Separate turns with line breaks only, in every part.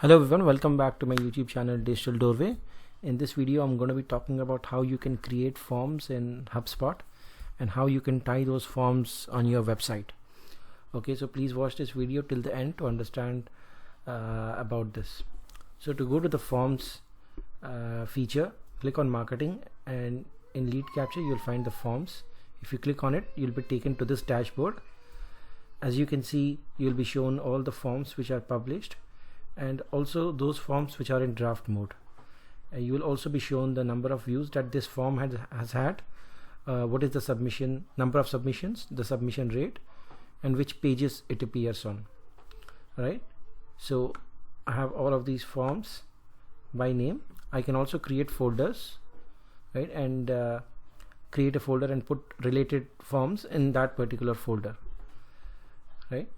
Hello everyone, welcome back to my YouTube channel Digital Doorway. In this video I'm going to be talking about how you can create forms in Hubspot and how you can tie those forms on your website. Okay, so please watch this video till the end to understand about this. So to go to the forms feature, click on marketing, and in lead capture you'll find the forms. If you click on it, you'll be taken to this dashboard. As you can see, you'll be shown all the forms which are published and also those forms which are in draft mode. You will also be shown the number of views that this form has had, what is the number of submissions, the submission rate, and which pages it appears on. Right, so I have all of these forms by name. I can also create folders, right, and create a folder and put related forms in that particular folder. Right,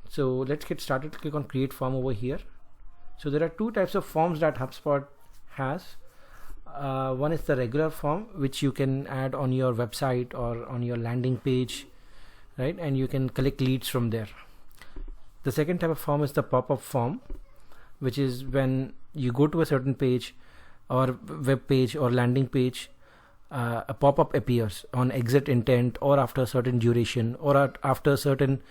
so let's get started. Click on create form over here. So there are two types of forms that HubSpot has. One is the regular form, which you can add on your website or on your landing page, right, and you can collect leads from there. The second type of form is the pop-up form, which is when you go to a certain page or web page or landing page, a pop-up appears on exit intent or after a certain duration or after a certain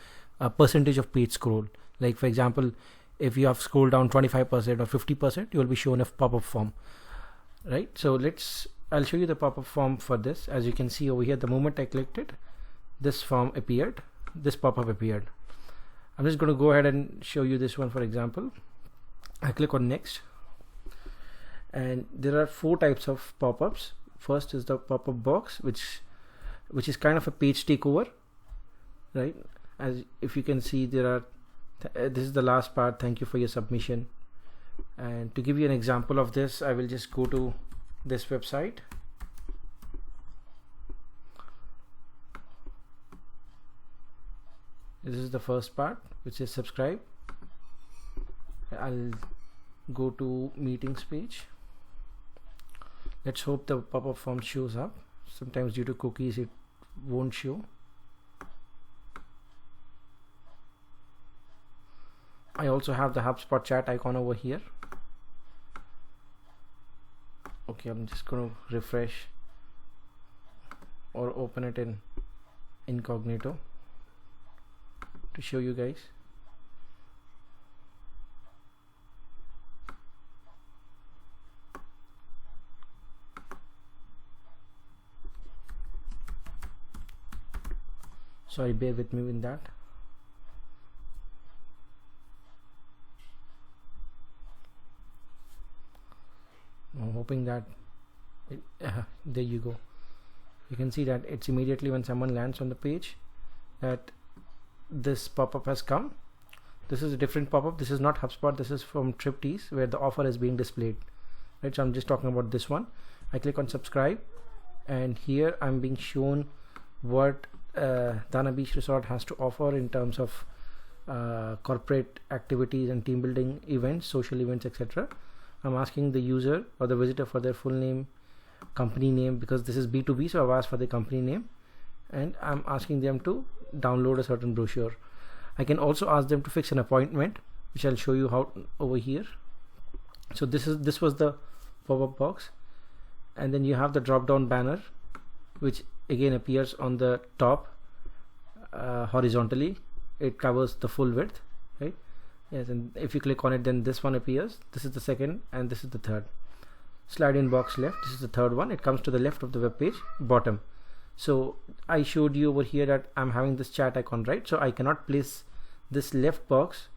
percentage of page scroll. Like for example, if you have scrolled down 25% or 50%, you will be shown a pop-up form. Right, so I'll show you the pop-up form for this. As you can see over here, the moment I clicked it, this form appeared, this pop-up appeared. I'm just going to go ahead and show you this one. For example, I click on next, and there are four types of pop-ups. First is the pop-up box, which is kind of a page takeover. Right, as if you can see, there are this is the last part, thank you for your submission. And to give you an example of this, I will just go to this website. This is the first part, which is subscribe. I'll go to meetings page. Let's hope the pop-up form shows up. Sometimes due to cookies it won't show. I also have the HubSpot chat icon over here. Okay, I'm just going to refresh or open it in incognito to show you guys. Sorry, bear with me with that. I'm hoping that there you go. You can see that it's immediately when someone lands on the page that this pop-up has come. This is a different pop-up. This is not HubSpot. This is from Triptease, where the offer is being displayed. Right, so I'm just talking about this one. I click on subscribe, and here I'm being shown what Dana Beach Resort has to offer in terms of corporate activities and team building events, social events, etc. I'm asking the user or the visitor for their full name, company name, because this is B2B, so I've asked for the company name, and I'm asking them to download a certain brochure. I can also ask them to fix an appointment, which I'll show you how over here. So this was the pop-up box, and then you have the drop-down banner, which again appears on the top horizontally. It covers the full width, right? Yes, and if you click on it, then this one appears. This is the second, and this is the third. Slide in box left. This is the third one. It comes to the left of the web page, bottom. So I showed you over here that I'm having this chat icon, right? So I cannot place this left box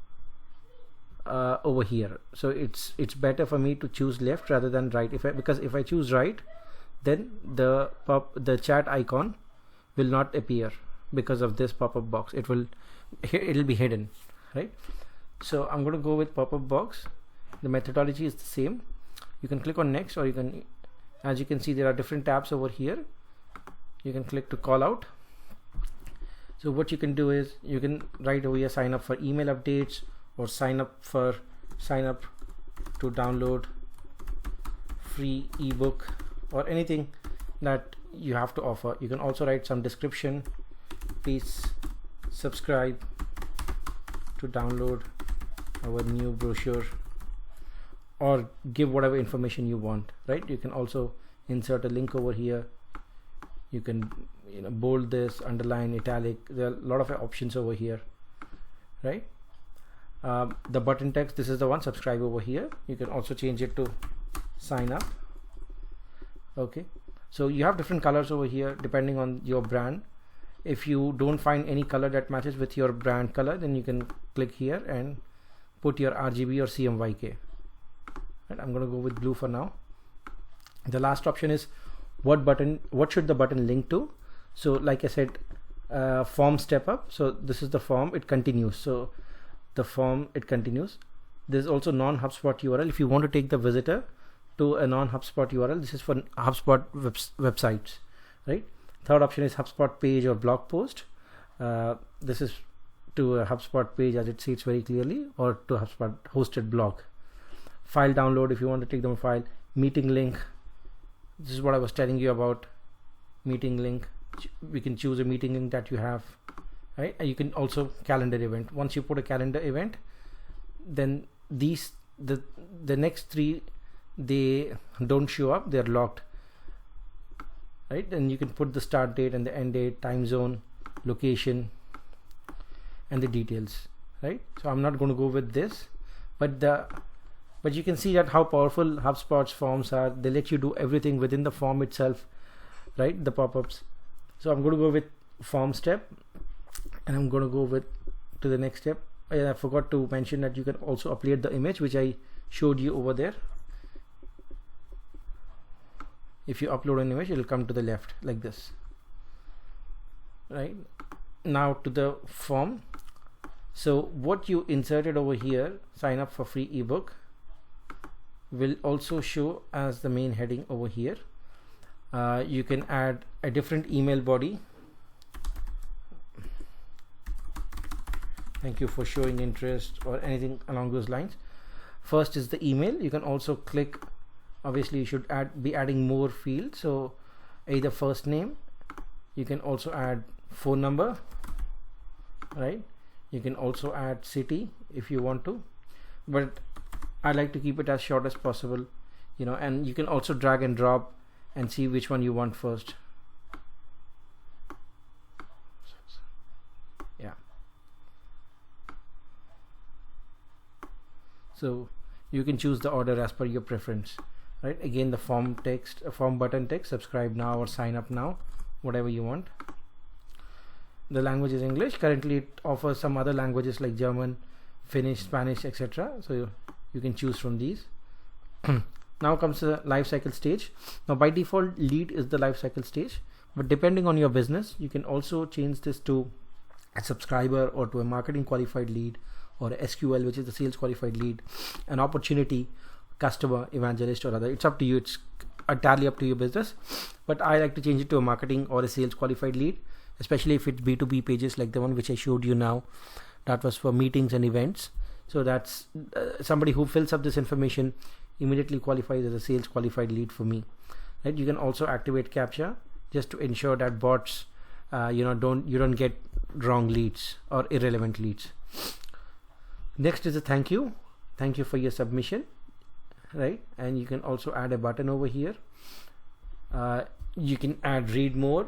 over here. So it's better for me to choose left rather than right. Because if I choose right, then the chat icon will not appear because of this pop-up box. It'll be hidden, right? So I'm going to go with pop-up box. The methodology is the same. You can click on next, or you can, as you can see, there are different tabs over here. You can click to call out. So what you can do is you can write over here, sign up for email updates, or sign up to download free ebook, or anything that you have to offer. You can also write some description. Please subscribe to download our new brochure or give whatever information you want, right? You can also insert a link over here. You can bold this, underline, italic. There are a lot of options over here, right? The button text, this is the one, subscribe over here. You can also change it to sign up. Okay, so you have different colors over here depending on your brand. If you don't find any color that matches with your brand color, then you can click here and put your RGB or CMYK. Right, I'm going to go with blue for now. The last option is what should the button link to. So like I said, form step up. So this is the form, it continues. So the form, it continues. There's also non-HubSpot URL. If you want to take the visitor to a non-HubSpot URL, this is for HubSpot websites, right? Third option is HubSpot page or blog post. This is to a HubSpot page, as it states very clearly, or to HubSpot hosted blog. File download, if you want to take them file. Meeting link, this is what I was telling you about. Meeting link, we can choose a meeting link that you have, right? And you can also calendar event. Once you put a calendar event, then the next three, they don't show up, they're locked, right? And you can put the start date and the end date, time zone, location, and the details, right? So I'm not going to go with this, but you can see that how powerful HubSpot's forms are. They let you do everything within the form itself, right? The pop-ups. So I'm going to go with form step, and I'm going to go to the next step. I forgot to mention that you can also upload the image, which I showed you over there. If you upload an image, it will come to the left like this, right? Now to the form. So what you inserted over here, sign up for free ebook, will also show as the main heading over here. You can add a different email body. Thank you for showing interest, or anything along those lines. First is the email. You can also click, obviously you should be adding more fields, so either first name, you can also add phone number, right? You can also add city if you want to, but I like to keep it as short as possible, and you can also drag and drop and see which one you want first. Yeah, so you can choose the order as per your preference, right? Again, the form text, form button text, subscribe now or sign up now, whatever you want. The language is English. Currently it offers some other languages like German, Finnish, Spanish, etc. So you can choose from these. Now comes the lifecycle stage. Now by default, lead is the lifecycle stage, but depending on your business, you can also change this to a subscriber, or to a marketing qualified lead, or a SQL, which is the sales qualified lead, an opportunity, customer, evangelist, or other. It's up to you. It's entirely up to your business, but I like to change it to a marketing or a sales qualified lead, especially if it's B2B pages like the one which I showed you now. That was for meetings and events. So that's somebody who fills up this information immediately qualifies as a sales qualified lead for me, right? You can also activate CAPTCHA just to ensure that bots you don't get wrong leads or irrelevant leads. Next is a thank you for your submission, right? And you can also add a button over here. You can add read more,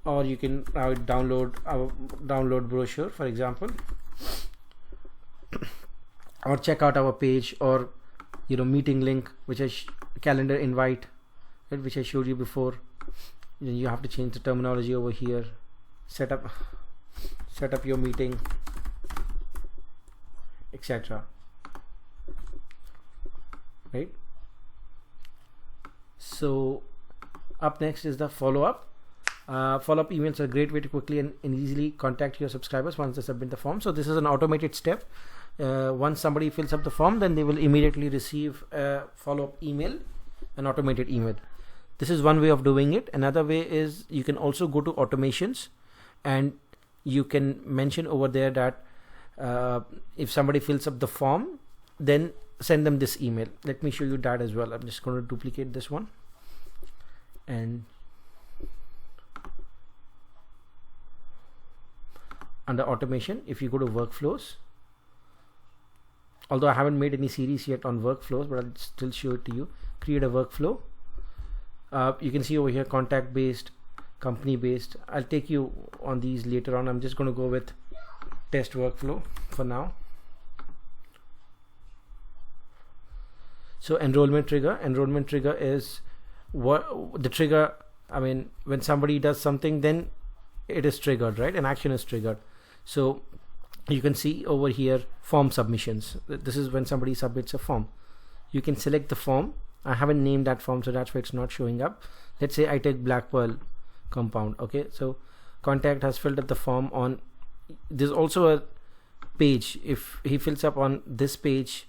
or you can download brochure, for example, or check out our page, or meeting link, which is calendar invite, right, which I showed you before. You have to change the terminology over here. Set up your meeting, etc. Right? So up next is the follow-up. Follow-up emails are a great way to quickly and easily contact your subscribers once they submit the form. So this is an automated step. Once somebody fills up the form, then they will immediately receive a follow-up email, an automated email. This is one way of doing it. Another way is you can also go to automations, and you can mention over there that if somebody fills up the form, then send them this email. Let me show you that as well. I'm just going to duplicate this one, and under automation, if you go to workflows, although I haven't made any series yet on workflows, but I'll still show it to you. Create a workflow. You can see over here contact based, company based. I'll take you on these later on. I'm just going to go with test workflow for now. So enrollment trigger is what the trigger, I mean, when somebody does something, then it is triggered, right? An action is triggered. So you can see over here form submissions. This is when somebody submits a form. You can select the form. I haven't named that form, so that's why it's not showing up. Let's say I take black pearl compound. Okay, so contact has filled up the form on, there's also a page. If he fills up on this page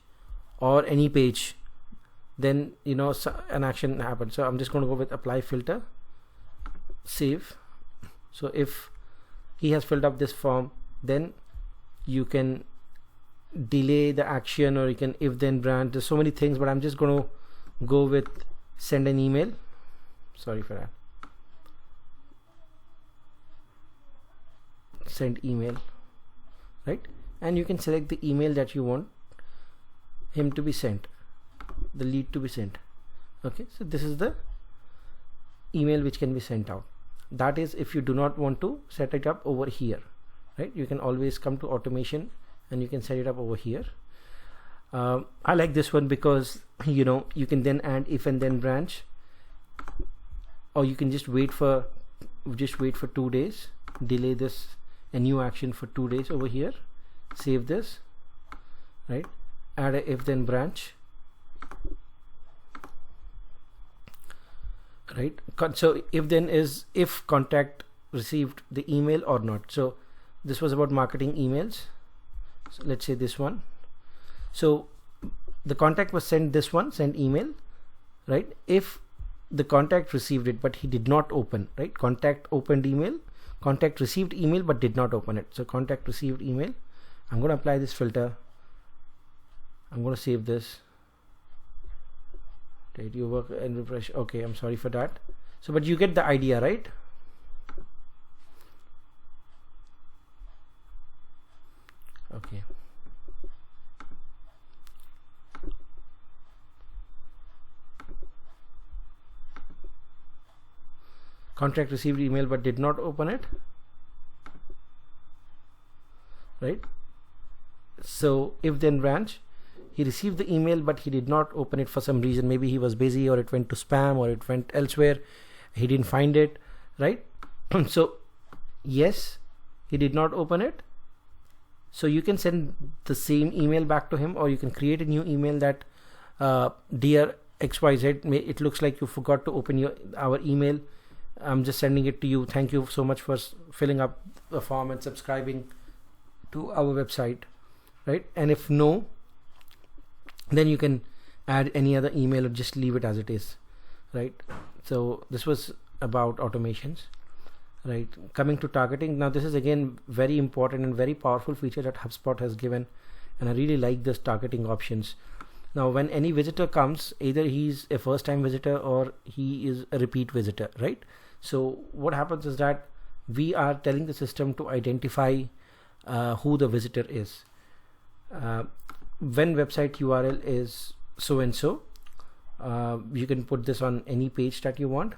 or any page, then you know an action happens. So I'm just going to go with apply filter, save. So if he has filled up this form, then you can delay the action, or you can if then branch. There's so many things, but I'm just going to go with send an email. Sorry for that. Send email, right? And you can select the email that you want him to be sent, the lead to be sent. Okay, so this is the email which can be sent out. That is if you do not want to set it up over here, right? You can always come to automation and you can set it up over here. I like this one because you know you can then add if and then branch, or you can just wait for 2 days, delay this, a new action for 2 days over here, save this, right? Add a if then branch, right? So if then is if contact received the email or not. So this was about marketing emails. So let's say this one. So the contact was sent this one, send email, right? If the contact received it but he did not open, right? Contact opened email, contact received email but did not open it. So contact received email. I'm going to apply this filter. I'm going to save this. Did you work and refresh? Okay, I'm sorry for that. So but you get the idea, right? Okay. Contact received email but did not open it, right? So if then branch, he received the email but he did not open it for some reason. Maybe he was busy, or it went to spam, or it went elsewhere, he didn't find it, right? So yes, he did not open it. So you can send the same email back to him, or you can create a new email that dear XYZ, it looks like you forgot to open our email. I'm just sending it to you. Thank you so much for filling up the form and subscribing to our website, right? And if no, then you can add any other email or just leave it as it is, right? So this was about automations, right? Coming to targeting. Now this is again very important and very powerful feature that HubSpot has given, and I really like this targeting options. Now when any visitor comes, either he's a first time visitor or he is a repeat visitor, right? So what happens is that we are telling the system to identify who the visitor is. When website URL is so and so, you can put this on any page that you want,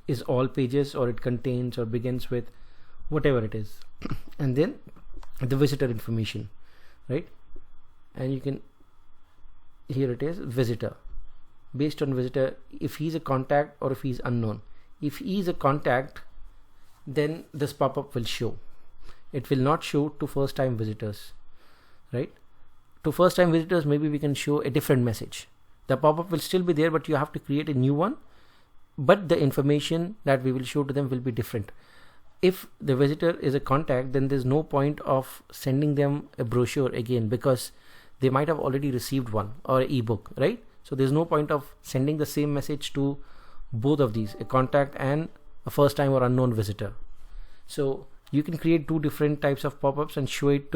is all pages, or it contains or begins with whatever it is, and then the visitor information, right? And you can, here it is, visitor, based on visitor, if he's a contact or if he's unknown. If he is a contact, then this pop-up will show. It will not show to first time visitors, right? To first time visitors, maybe we can show a different message. The pop-up will still be there, but you have to create a new one, but the information that we will show to them will be different. If the visitor is a contact, then there's no point of sending them a brochure again, because they might have already received one, or an ebook, right? So there's no point of sending the same message to both of these, a contact and a first time or unknown visitor. So you can create two different types of pop-ups and show it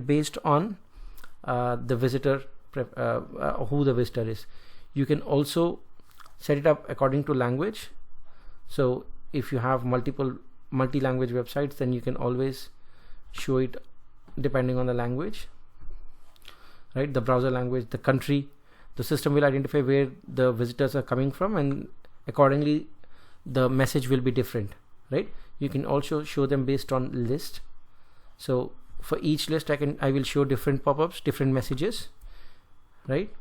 based on the visitor, who the visitor is. You can also set it up according to language. So if you have multi-language websites, then you can always show it depending on the language. right? The browser language, the country. The system will identify where the visitors are coming from, and accordingly the message will be different, right? You can also show them based on list. So for each list I will show different pop-ups, different messages, right?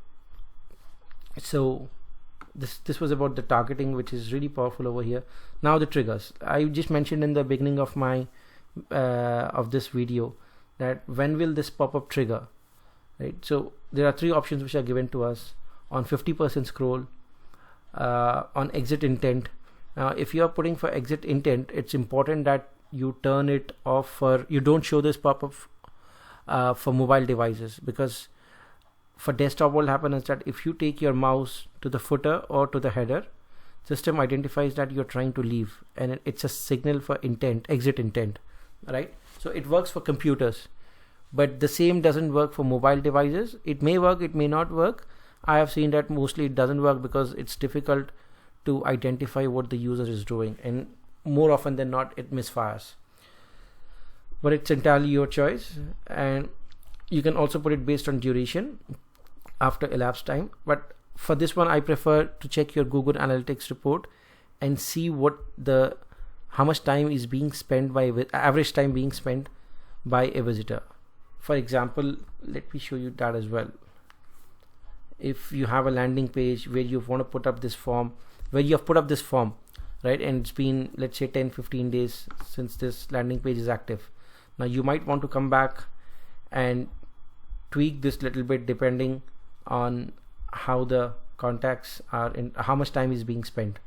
So this was about the targeting, which is really powerful over here. Now the triggers. I just mentioned in the beginning of my of this video that when will this pop-up trigger, right? So there are three options which are given to us on 50% scroll, on exit intent. Now if you are putting for exit intent, it's important that you turn it off, for you don't show this pop-up for mobile devices, because for desktop what will happen is that if you take your mouse to the footer or to the header, system identifies that you're trying to leave, and it's a signal for intent, exit intent, right? So it works for computers, but the same doesn't work for mobile devices. It may work, it may not work. I have seen that mostly it doesn't work because it's difficult to identify what the user is doing, and more often than not it misfires. But it's entirely your choice, and you can also put it based on duration after elapsed time. But for this one I prefer to check your Google Analytics report and see how much time is being spent by average time being spent by a visitor. For example, let me show you that as well. If you have a landing page where you want to put up this form, where you have put up this form, right, and it's been, let's say, 10-15 days since this landing page is active. Now you might want to come back and tweak this little bit depending on how the contacts are and how much time is being spent.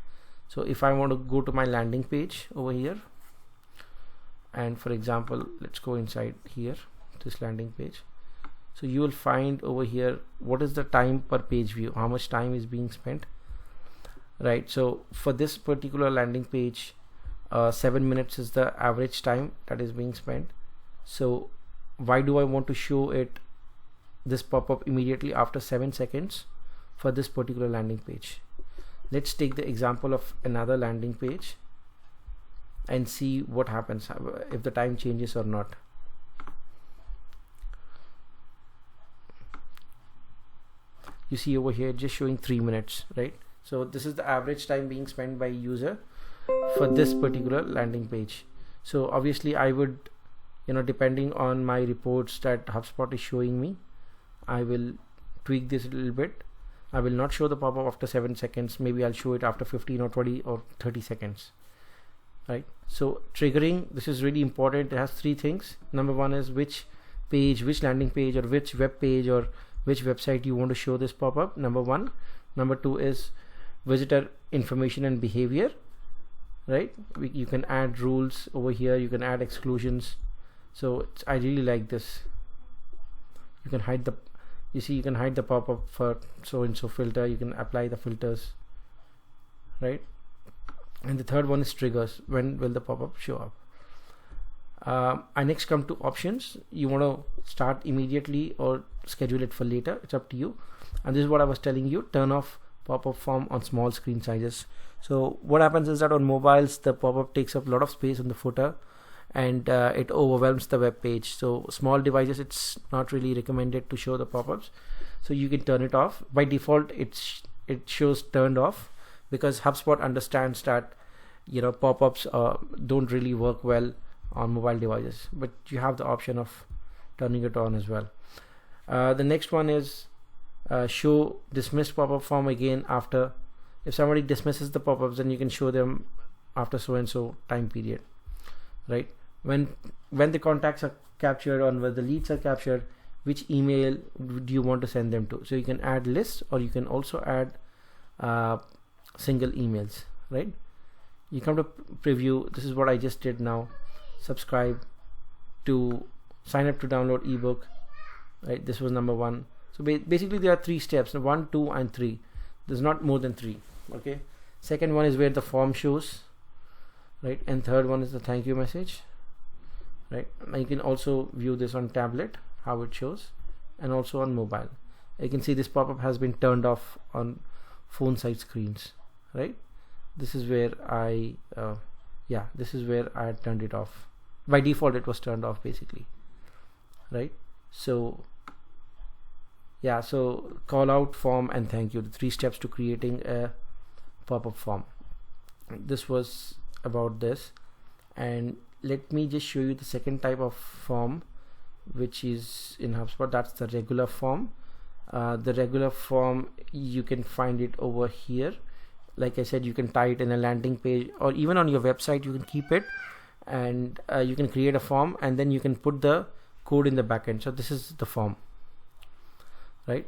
So if I want to go to my landing page over here, and for example let's go inside here, this landing page. So you will find over here what is the time per page view, how much time is being spent, right? So for this particular landing page, 7 minutes is the average time that is being spent. So why do I want to show it this pop-up immediately after 7 seconds for this particular landing page? Let's take the example of another landing page and see what happens, if the time changes or not. You see over here just showing 3 minutes, right? So this is the average time being spent by user for this particular landing page. So obviously I would, depending on my reports that HubSpot is showing me, I will tweak this a little bit. I will not show the pop-up after 7 seconds. Maybe I'll show it after 15 or 20 or 30 seconds, right? So triggering, this is really important. It has three things. Number one is which page, which landing page, or which web page or which website you want to show this pop-up, number one. Number two is visitor information and behavior, right? You can add rules over here, you can add exclusions. So I really like this. You can hide you can hide the pop-up for so and so filter. You can apply the filters, right? And the third one is triggers. When will the pop-up show up? I next come to options. You want to start immediately or schedule it for later. It's up to you. And this is what I was telling you, turn off pop-up form on small screen sizes. So what happens is that on mobiles the pop-up takes up a lot of space on the footer, and it overwhelms the web page. So small devices, it's not really recommended to show the pop-ups. So you can turn it off. By default it shows turned off, because HubSpot understands that pop-ups don't really work well on mobile devices, but you have the option of turning it on as well. The next one is show dismissed pop-up form again after. If somebody dismisses the pop-ups, then you can show them after so and so time period, right? When the contacts are captured or when the leads are captured, which email do you want to send them to? So you can add lists, or you can also add single emails, right? You come to preview. This is what I just did now. Subscribe to sign up to download ebook, right? This was number one. So basically there are 3 steps, 1, 2 and 3. There's not more than 3. Okay. Second one is where the form shows, right? And third one is the thank you message, right? Now you can also view this on tablet, how it shows, and also on mobile. You can see this pop-up has been turned off on phone side screens, right? This is where I turned it off. By default it was turned off basically, right? So Yeah, so call out, form, and thank you, the 3 steps to creating a pop-up form. This was about this, and let me just show you the second type of form which is in HubSpot. That's the regular form. The regular form, you can find it over here. Like I said, you can tie it in a landing page or even on your website. You can keep it, and you can create a form, and then you can put the code in the backend. So this is the form, right?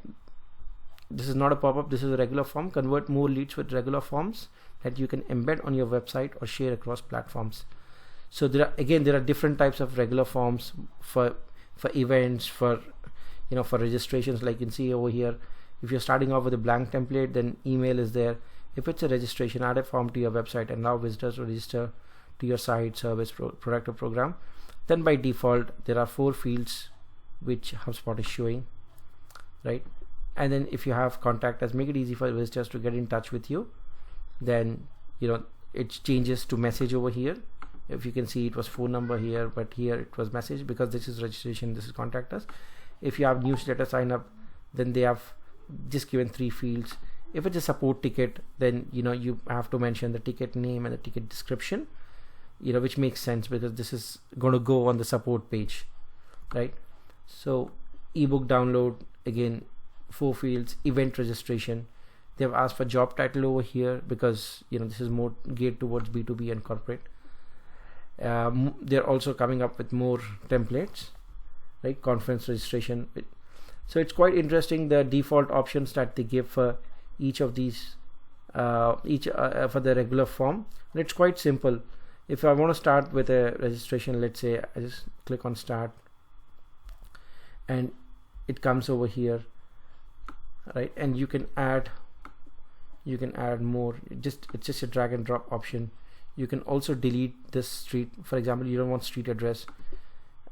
This is not a pop-up, this is a regular form. Convert more leads with regular forms that you can embed on your website or share across platforms. So there are different types of regular forms for events, for for registrations. Like you can see over here, if you're starting off with a blank template, then email is there. If it's a registration, add a form to your website and allow visitors to register to your site, service, product or program. Then by default there are 4 fields which HubSpot is showing, right? And then if you have contact us, make it easy for visitors to get in touch with you. Then it changes to message over here. If you can see, it was phone number here, but here it was message, because this is registration, this is contact us. If you have newsletter sign up, then they have just given 3 fields. If it's a support ticket, then you have to mention the ticket name and the ticket description, which makes sense because this is going to go on the support page, right? So ebook download, again 4 fields. Event registration, they've asked for job title over here because this is more geared towards B2B and corporate. They're also coming up with more templates, right? Conference registration. So it's quite interesting, the default options that they give for each of these, for the regular form. And it's quite simple. If I want to start with a registration, let's say I just click on start, and it comes over here, right? And you can add more. It's just a drag and drop option. You can also delete this street. For example, you don't want street address,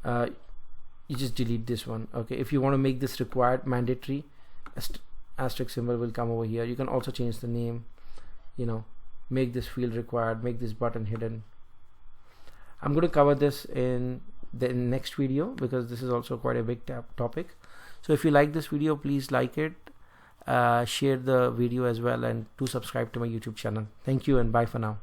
you just delete this one. Okay, if you want to make this required, mandatory, asterisk symbol will come over here. You can also change the name, make this field required, make this button hidden. I'm going to cover this in the next video because this is also quite a big topic. So if you like this video, please like it, share the video as well, and do subscribe to my YouTube channel. Thank you and bye for now.